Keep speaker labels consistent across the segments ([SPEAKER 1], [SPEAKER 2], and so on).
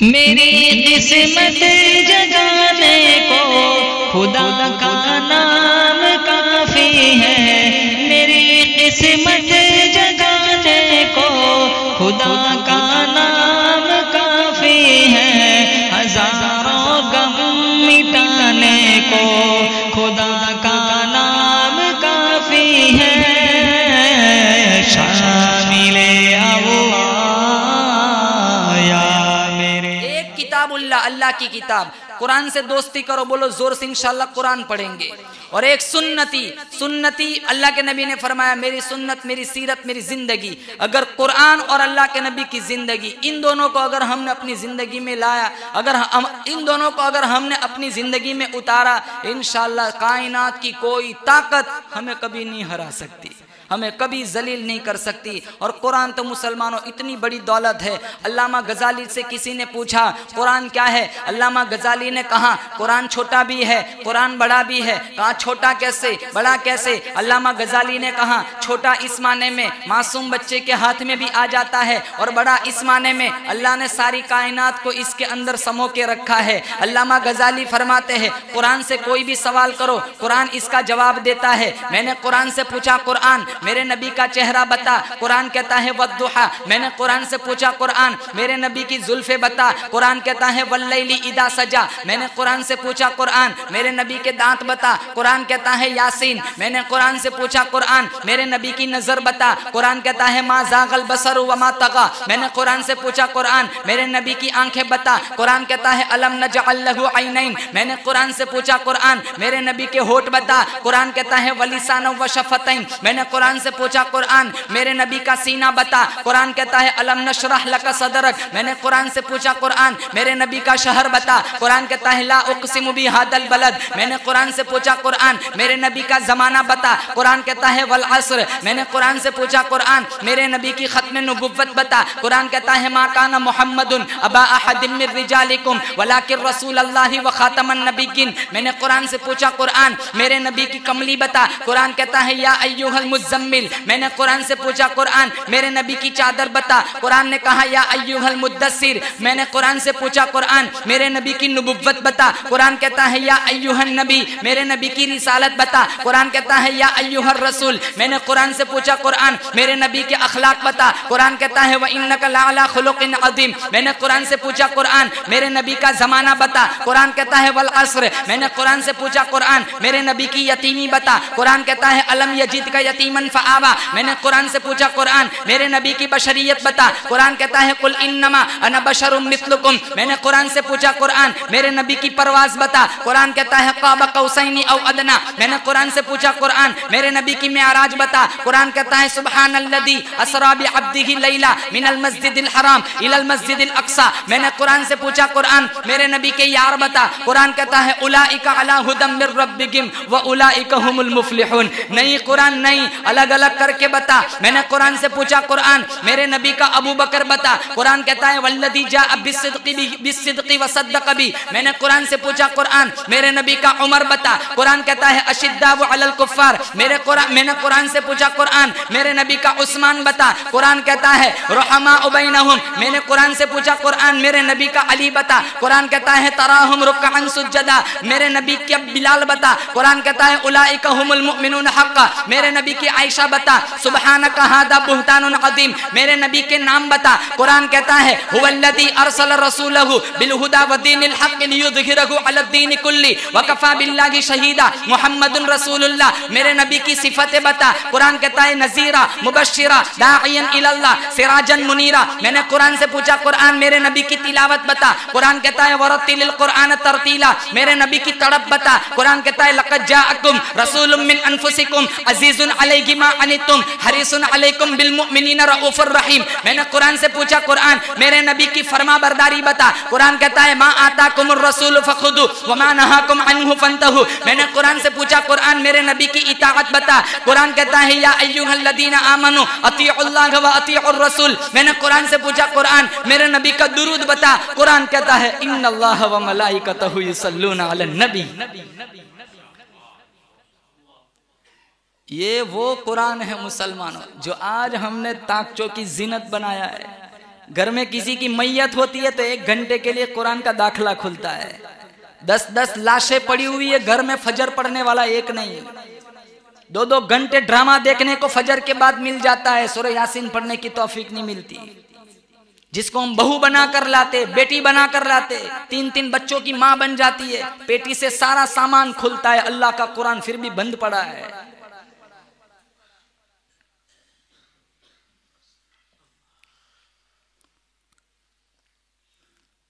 [SPEAKER 1] میری قسمت جگانے کو خدا کا نام کافی ہے، میری قسمت جگانے کو خدا کا نام کافی ہے، ہزاروں غم مٹانے کو خدا کا نام کافی ہے، شامل
[SPEAKER 2] اللہ کی کتاب قرآن سے دوستی کرو، بولو زور سے انشاءاللہ قرآن پڑھیں گے۔ اور ایک سنتی اللہ کے نبی نے فرمایا میری سنت، میری سیرت، میری زندگی۔ اگر قرآن اور اللہ کے نبی کی زندگی، ان دونوں کو اگر ہم نے اپنی زندگی میں لایا، ان دونوں کو اگر ہم نے اپنی زندگی میں اتارا، انشاءاللہ کائنات کی کوئی طاقت ہمیں کبھی نہیں ہرا سکتی، ہمیں کبھی ذلیل نہیں کر سکتی۔ اور قرآن تو مسلمانوں اتنی بڑی دولت ہے۔ علامہ غزالی سے کسی نے پوچھا قرآن کیا ہے؟ علامہ غزالی نے کہا قرآن چھوٹا بھی ہے، قرآن بڑا بھی ہے۔ کہا چھوٹا کیسے، بڑا کیسے؟ علامہ غزالی نے کہا چھوٹا اس معنی میں معصوم بچے کے ہاتھ میں بھی آ جاتا ہے، اور بڑا اس معنی میں اللہ نے ساری کائنات کو اس کے اندر سمو کے رکھا ہے۔ علامہ غزالی فرماتے ہیں قرآن سے کوئی بھی سوال کرو قرآن اس کا جواب دیتا ہے۔ میں نے قرآن سے پوچھا قرآن میرے نبی کا چہرہ بتا، قرآن کہتا ہے والضحیٰ۔ میں نے قرآن سے پوچھا قرآن میرے نبی کی زلفیں بتا، قرآن کہتا ہے واللیل اذا سجا۔ میں نے قرآن سے پوچھا قرآن میرے نبی کے دانت بتا، قرآن کہتا ہے یاسین۔ میں نے قرآن سے پوچھا قرآن میرے نبی کی نظر بتا، قرآن کہتا ہے ما زاغ البصر وما طغى۔ میں نے قرآن سے پوچھا قرآن میرے نبی کی آنکھیں بتا، قرآن کہتا ہے الم نجعل له عینین۔ میں نے قرآن سے پوچھا قرآن میرے نبی کے ہونٹ بتا، قرآن کہتا ہے ولسانا وشفتین۔ میں نے قرآن سے پوچھا قرآن میرے نبی کا سینہ بتا، قرآن کہتا ہے الم نشرح لک صدرک۔ میں نے قرآن سے پوچھا قرآن میرے نبی کا شہر بتا، قرآن کہتا ہے لا اقسم بہذا البلد۔ میں نے قرآن سے پوچھا قرآن میرے نبی کا زمانہ بتا، قرآن کہتا ہے والعصر۔ میں نے قرآن سے پوچھا قرآن میرے نبی کی ختم نبوت بتا، قرآن کہتا ہے ما کان محمد ابا احد من رجالکم ولکن رسول اللہ وخاتم النبیین۔ میں نے قرآن سے پوچھا قرآن میرے نبی کی کملی بتا، قرآن کہتا ہے یا ایھا المزمل۔ میں نے قرآن سے پوچھا قرآن میرے نبی کی چادر بتا، قرآن نے کہا یا ایھا المدثر۔ میں نے قرآن سے پوچھا قرآن میرے نبی کی نبوت بتا، قرآن کہتا ہے یا ایھا النبی۔ میرے نبی کی رسالت بتا، قرآن کہتا ہے یا ایھا الرسول۔ میں نے قرآن سے پوچھا قرآن میرے نبی کے اخلاق بتا، قرآن کہتا ہے وانک لعلی خلق عظیم۔ میں نے قرآن سے پوچھا قرآن میرے نبی کا زمانہ بتا، قرآن کہتا ہے والعصر۔ میں نے قرآن سے پوچھا قرآن میرے نبی کی یتیمی بتا، قرآن کہتا ہے الم یجدک یتیما فآوی۔ میں نے قرآن سے پوچھا قرآن میرے نبی کی بشریت بتا، قرآن کہتا ہے قل انما انا بشر مثلکم۔ میں نے قرآن سے پوچھا قرآن میرے نبی کی پرواز بتا، قرآن کہتا ہے قاب قوسین او ادنی۔ میں نے قرآن سے پوچھا قرآن میرے نبی کی معراج بتا، قرآن کہتا ہے سبحان الذی اسری بعبدہ لیلا من المسجد الحرام الی المسجد الاقصی۔ میں نے قرآن سے پوچھا قرآن میرے نبی کے یار بتا، قرآن کہتا ہے اولئک علی ھدی من ربہم واولئک ھم المفلحون۔ نہیں قرآن نہیں، الگ الگ کر کے بتا۔ میں نے قرآن سے پوچھا قرآن میرے نبی کا ابو بکر بتا، قرآن کہتا ہے والذی جاء بالصدق وصدق بہ۔ میں نے قرآن سے پوچھا قرآن میرے نبی کا عمر بتا، قرآن کہتا ہے اشداء علی الکفار۔ میں نے قرآن سے پوچھا قرآن میرے نبی کا عثمان بتا، قرآن کہتا ہے رحماء بینہم۔ میں نے قرآن سے پوچھا قرآن میرے نبی کا علی بتا، قرآن کہتا ہے تراہم رکعا سجدا۔ میرے نبی کے بلال بتا، قرآن کہتا ہے اولئک ھم المؤمنون حقا۔ میرے نبی کی عائشہ بتا سبحانک ھذا بہتان عظیم۔ میرے نبی کے نام بتا، قرآن کہتا ہے ھو الذی ارسل رسولہ بالھدی ودین الحق لیظہرہ علی الدین کلہ وکفی باللہ شہیدا محمد رسول اللہ۔ میرے نبی کی صفتیں بتا، قرآن کہتا ہے نذیرا مبشرا داعیا الی اللہ سراجا منیرا۔ میں نے قرآن سے پوچھا قرآن میرے نبی کی تلاوت بتا، قرآن کہتا ہے ورتل القرآن ترتیلا۔ میرے نبی کی تڑپ بتا، قرآن کہتا ہے لقد جاءکم رسول من انفسکم عزیز علیہ ما عنتم حریص علیکم بالمؤمنین رؤوف الرحیم۔ میں نے قرآن سے پوچھا قرآن میرے نبی کی فرما برداری بتا، قرآن کہتا ہے ما آتاکم الرسول فخذوا وما نہاکم عنہ فانتہوا۔ میں نے قرآن سے پوچھا قرآن میرے نبی کی اطاعت بتا، قرآن کہتا ہے یا ایھا الذین آمنوا اطیعوا اللہ واطیعوا الرسول۔ میں نے قرآن سے پوچھا قرآن میرے نبی کا درود بتا، قرآن کہتا ہے ان اللہ وملائکتہ یصلون علی النبی۔ یہ وہ قرآن ہے مسلمانوں جو آج ہم نے تاکچوں کی زینت بنایا ہے، گھر میں کسی کی میت ہوتی ہے تو 1 گھنٹے کے لیے قرآن کا داخلہ کھلتا ہے. 10 لاشیں پڑی ہوئی ہے گھر میں, فجر پڑھنے والا ایک نہیں. 2 گھنٹے ڈرامہ دیکھنے کو فجر کے بعد مل جاتا ہے, سورہ یاسین پڑھنے کی توفیق نہیں ملتی. جس کو ہم بہو بنا کر لاتے, بیٹی بنا کر لاتے, 3 بچوں کی ماں بن جاتی ہے, پیٹی سے سارا سامان کھلتا ہے, اللہ کا قرآن پھر بھی بند پڑا ہے.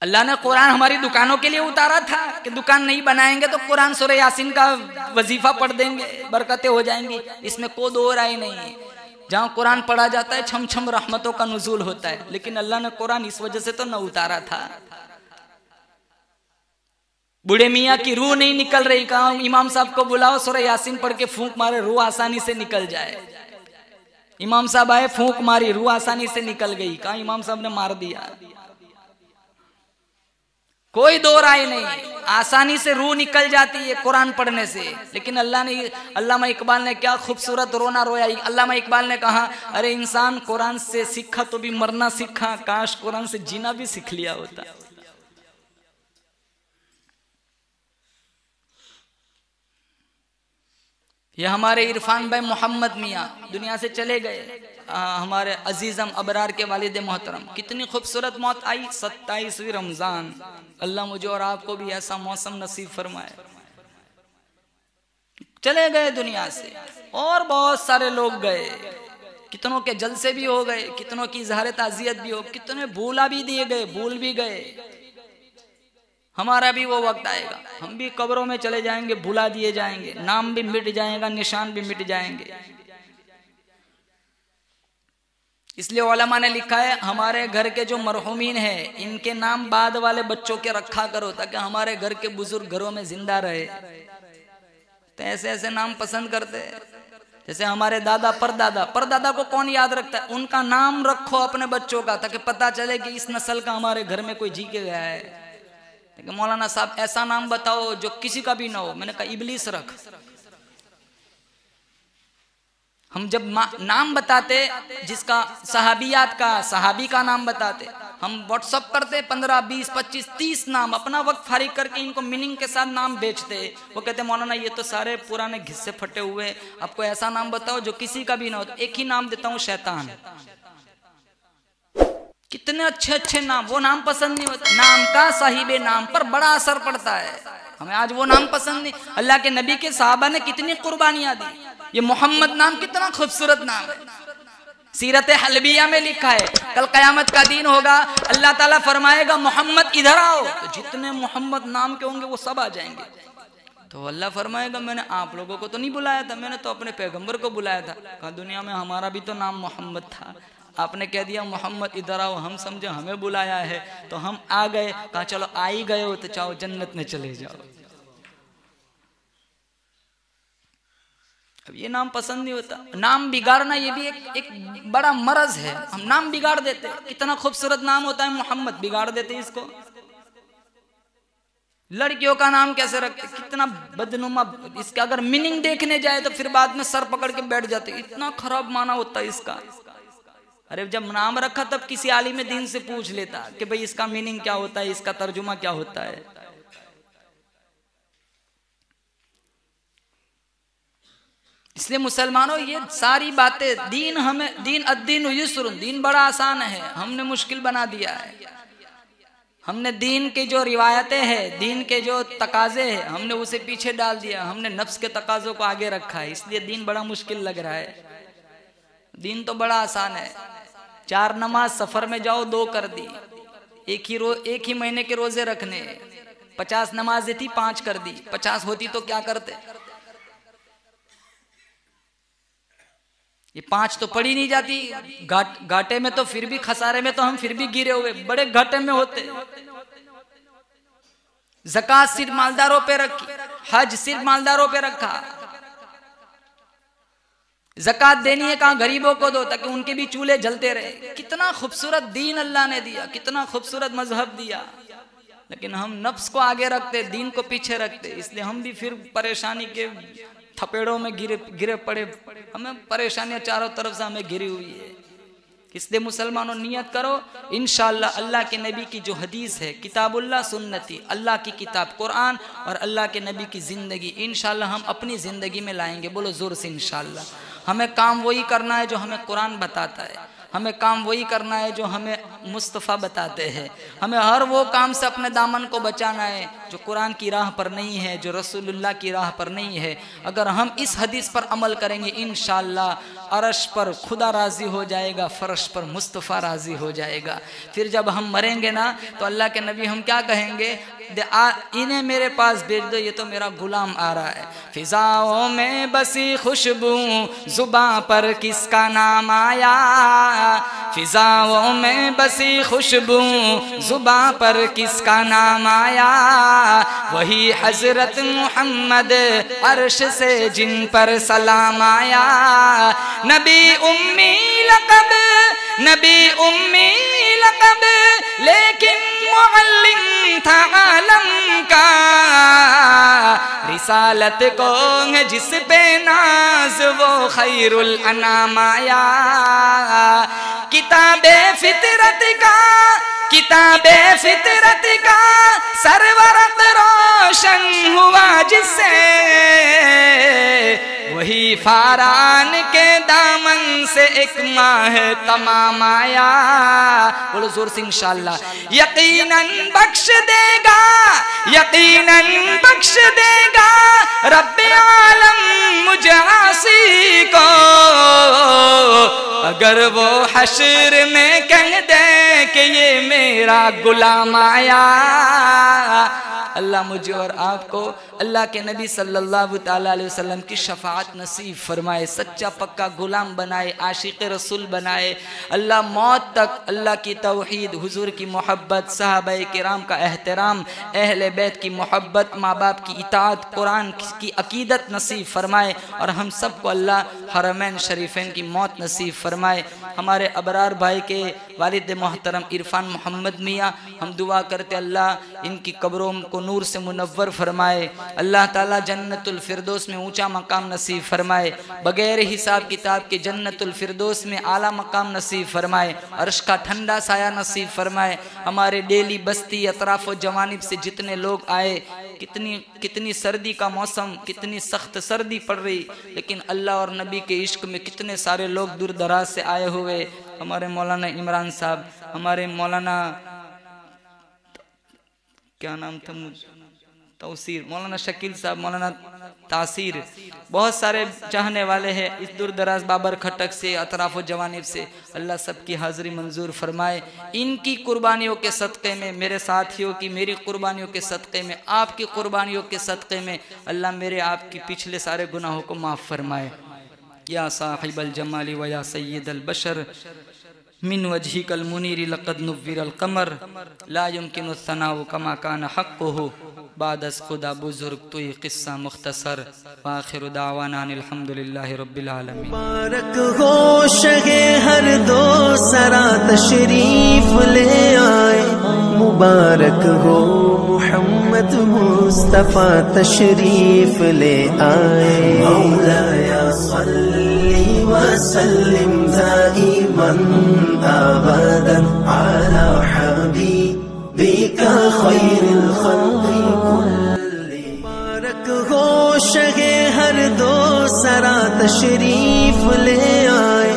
[SPEAKER 2] اللہ نے قرآن ہماری دکانوں کے لیے اتارا تھا کہ دکان نہیں بنائیں گے تو قرآن سورہ یاسین کا وظیفہ پڑھ دیں گے, برکتیں ہو جائیں گی. اس میں کوئی دو رائے نہیں ہے. جہاں قرآن پڑھا جاتا ہے چھم چھم رحمتوں کا نزول ہوتا ہے. لیکن اللہ نے قرآن اس وجہ سے تو نہ اتارا تھا. بوڑھے میاں کی روح نہیں نکل رہی, کہا امام صاحب کو بلاؤ سورہ یاسین پڑھ کے پھونک مارے, روح آسانی سے نکل جائے. امام صاحب آئے, پھونک ماری, روح آسانی سے نکل گئی. کہا امام صاحب نے مار دیا. کوئی دو رائے نہیں, آسانی سے روح نکل جاتی ہے قرآن پڑھنے سے. لیکن اللہ نے, علامہ اقبال نے کیا خوبصورت رونا رویا. علامہ اقبال نے کہا ارے انسان قرآن سے سیکھا تو بھی مرنا سیکھا, کاش قرآن سے جینا بھی سیکھ لیا ہوتا. یہ ہمارے عرفان بھائی محمد میاں دنیا سے چلے گئے, ہمارے عزیزم ابرار کے والد محترم. کتنی خوبصورت موت آئی, 27ویں رمضان. اللہ مجھے اور آپ کو بھی ایسا موسم نصیب فرمائے. چلے گئے دنیا سے, اور بہت سارے لوگ گئے. کتنوں کے جلسے بھی ہو گئے, کتنوں کی اظہار تعزیت بھی ہو, کتنے بھولا بھی دیے گئے, بھول بھی گئے. ہمارا بھی وہ وقت آئے گا, ہم بھی قبروں میں چلے جائیں گے, بھلا دیے جائیں گے, نام بھی مٹ جائے گا, نشان بھی مٹ جائیں گے. اس لیے علماء نے لکھا ہے ہمارے گھر کے جو مرحومین ہیں ان کے نام بعد والے بچوں کے رکھا کرو تاکہ ہمارے گھر کے بزرگ گھروں میں زندہ رہے. تو ایسے ایسے نام پسند کرتے ہیں. جیسے ہمارے دادا پردادا کو کون یاد رکھتا ہے, ان کا نام رکھو اپنے بچوں کا تاکہ پتہ چلے کہ اس نسل کا ہمارے گھر میں کوئی جی کے گیا ہے. لیکن مولانا صاحب ایسا نام بتاؤ جو کسی کا بھی نہ ہو. میں نے کہا ابلیس رکھ. ہم جب نام بتاتے جس کا صحابیات کا, صحابی کا نام بتاتے, ہم واٹس اپ کرتے 15 20 25 30 نام, اپنا وقت فارغ کر کے ان کو میننگ کے ساتھ نام بیچتے. وہ کہتے مولانا یہ تو سارے پرانے گھسے پھٹے ہوئے, آپ کو ایسا نام بتاؤ جو کسی کا بھی نہ ہو. ایک ہی نام دیتا ہوں, شیطان. کتنے اچھے اچھے نام, وہ نام پسند نہیں ہوتا. نام کا صاحب نام پر بڑا اثر پڑتا ہے. ہمیں آج وہ نام پسند نہیں. اللہ کے نبی کے صحابہ نے کتنی قربانیاں دی. یہ محمد نام کتنا خوبصورت نام ہے. سیرت حلبیہ میں لکھا ہے کل قیامت کا دن ہوگا, اللہ تعالیٰ فرمائے گا محمد ادھر آؤ, تو جتنے محمد نام کے ہوں گے وہ سب آ جائیں گے. تو اللہ فرمائے گا میں نے آپ لوگوں کو تو نہیں بلایا تھا, میں نے تو اپنے پیغمبر کو بلایا تھا. کہا دنیا میں ہمارا بھی تو نام محمد تھا, آپ نے کہہ دیا محمد ادھر آؤ, ہم سمجھے ہمیں بلایا ہے تو ہم آ گئے. کہا چلو آ ہی گئے ہو تو چاہو جنت میں چلے جاؤ. اب یہ نام پسند نہیں ہوتا. نام بگاڑنا یہ بھی ایک بڑا مرض ہے. ہم نام بگاڑ دیتے. کتنا خوبصورت نام ہوتا ہے محمد, بگاڑ دیتے اس کو. لڑکیوں کا نام کیسے رکھتے, کتنا بدنما. اس کا اگر میننگ دیکھنے جائے تو پھر بعد میں سر پکڑ کے بیٹھ جاتے, اتنا خراب معنی ہوتا ہے اس کا. ارے جب نام رکھا تب کسی عالم دین سے پوچھ لیتا کہ بھئی اس کا میننگ کیا ہوتا ہے, اس کا ترجمہ کیا ہوتا ہے. اس لیے مسلمانوں یہ ساری باتیں, دین ہمیں, دین الدین یسر, دین بڑا آسان ہے, ہم نے مشکل بنا دیا ہے. ہم نے دین کے جو روایتیں ہیں, دین کے جو تقاضے ہیں, ہم نے اسے پیچھے ڈال دیا. ہم نے نفس کے تقاضوں کو آگے رکھا ہے, اس لیے دین بڑا مشکل لگ رہا ہے. دین تو بڑا آسان ہے. 4 نماز سفر میں جاؤ 2 کر دی. ایک ہی مہینے کے روزے رکھنے. 50 نمازیں تھی 5 کر دی. 50 ہوتی تو کیا کرتے. یہ 5 تو پڑھی نہیں جاتی. گھاٹے میں تو پھر بھی, خسارے میں تو ہم پھر بھی گرے ہوئے, بڑے گھاٹے میں ہوتے. زکوٰۃ صرف مالداروں پہ رکھی, حج صرف مالداروں پہ رکھا. زکوٰۃ دینی ہے کہاں غریبوں کو دو تاکہ ان کے بھی چولہے جلتے رہے. کتنا خوبصورت دین اللہ نے دیا, کتنا خوبصورت مذہب دیا. لیکن ہم نفس کو آگے رکھتے, دین کو پیچھے رکھتے. اس لیے ہم بھی پھر پریشانی کے تھپیڑوں میں گرے پڑے. ہمیں پریشانیاں چاروں طرف سے ہمیں گری ہوئی ہے. اس لیے مسلمانوں نیت کرو انشاءاللہ اللہ کے نبی کی جو حدیث ہے، کتاب اللہ سنتی، اللہ کی کتاب قرآن اور اللہ کے نبی کی زندگی، انشاءاللہ ہم اپنی زندگی میں لائیں گے. بولو زور سے انشاءاللہ. ہمیں کام وہی کرنا ہے جو ہمیں قرآن بتاتا ہے، ہمیں کام وہی کرنا ہے جو ہمیں مصطفیٰ بتاتے ہیں. ہمیں ہر وہ کام سے اپنے دامن کو بچانا ہے جو قرآن کی راہ پر نہیں ہے، جو رسول اللہ کی راہ پر نہیں ہے. اگر ہم اس حدیث پر عمل کریں گے انشاءاللہ عرش پر خدا راضی ہو جائے گا، فرش پر مصطفیٰ راضی ہو جائے گا. پھر جب ہم مریں گے نا تو اللہ کے نبی ہم کیا کہیں گے؟ انہیں میرے پاس بھیج دو، یہ تو میرا غلام آ رہا ہے. فضاؤں میں بسی خوشبو زباں پر کس کا نام آیا، فضاؤں میں بسی خوشبو زباں پر کس کا نام آیا، وہی حضرت محمد عرش سے جن پر سلام آیا. نبی امی لقب، نبی امی لقب، لیکن معلم تھا عالم کا. رسالت کو ہے جس پہ ناز وہ خیر الانام آیا. کتاب فطرت کا، کتاب فطرت کا سرورق روشن ہوا جس سے، وہی فاران کے دامن سے ایک ماہ تمام آیا. بولو زور سے انشاءاللہ. یقیناً بخش دے گا، یقیناً بخش دے گا رب عالم مجھ عاصی کو، اگر وہ حشر میں کہہ دے کہ یہ میرا غلام آیا. اللہ مجھے اور آپ کو اللہ کے نبی صلی اللہ تعالیٰ علیہ وسلم کی شفاعت نصیب فرمائے، سچا پکا غلام بنائے، عاشق رسول بنائے. اللہ موت تک اللہ کی توحید، حضور کی محبت، صحابہ کرام کا احترام، اہل بیت کی محبت، ماں باپ کی اطاعت، قرآن کی عقیدت نصیب فرمائے، اور ہم سب کو اللہ حرمین شریفین کی موت نصیب فرمائے. ہمارے ابرار بھائی کے والد محترم عرفان محمد میاں، ہم دعا کرتے اللہ ان کی قبروں کو نور سے منور فرمائے، اللہ تعالیٰ جنت الفردوس میں اونچا مقام نصیب فرمائے، بغیر حساب کتاب کے جنت الفردوس میں اعلیٰ مقام نصیب فرمائے، عرش کا ٹھنڈا سایہ نصیب فرمائے. ہمارے ڈیلی بستی اطراف و جوانب سے جتنے لوگ آئے، کتنی سردی کا موسم، کتنی سخت سردی پڑ رہی، لیکن اللہ اور نبی کے عشق میں کتنے سارے لوگ دور دراز سے آئے ہوئے. ہمارے مولانا عمران صاحب، ہمارے مولانا کیا نام تھا، توسیر، مولانا شکیل صاحب، مولانا تاثیر، بہت سارے چاہنے والے ہیں اس دور دراز بابر کھٹک سے، اطراف و جوانب سے. اللہ سب کی حاضری منظور فرمائے. ان کی قربانیوں کے صدقے میں، میرے ساتھیوں کی، میری قربانیوں کے صدقے میں، آپ کی قربانیوں کے صدقے میں اللہ میرے آپ کی پچھلے سارے گناہوں کو معاف فرمائے. یا صاحب الجمال و یا سید البشر من وجهك المنير لقد نور القمر لا يمكن الثناء كما كان حقه بعد از خدا بزرگ توی قصہ مختصر. وآخر دعوانا الحمد لله رب العالمین.
[SPEAKER 3] مبارک ہو شہ ہر دو سرا تشریف لے آئے، مبارک ہو محمد مصطفیٰ تشریف لے آئے. مولایا صلی وسلم دائما ابدا علی حبیبک خیر الخلق کل. مبارک ہو شہ ہر دو سرا تشریف لے آئے،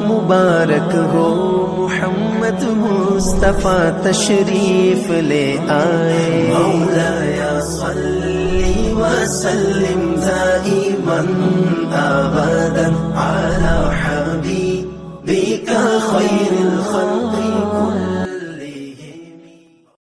[SPEAKER 3] مبارک ہو محمد مصطفیٰ تشریف لے آئے. مولایا صلی وسلم دائما ابدا علی حبیبک خیر الخلق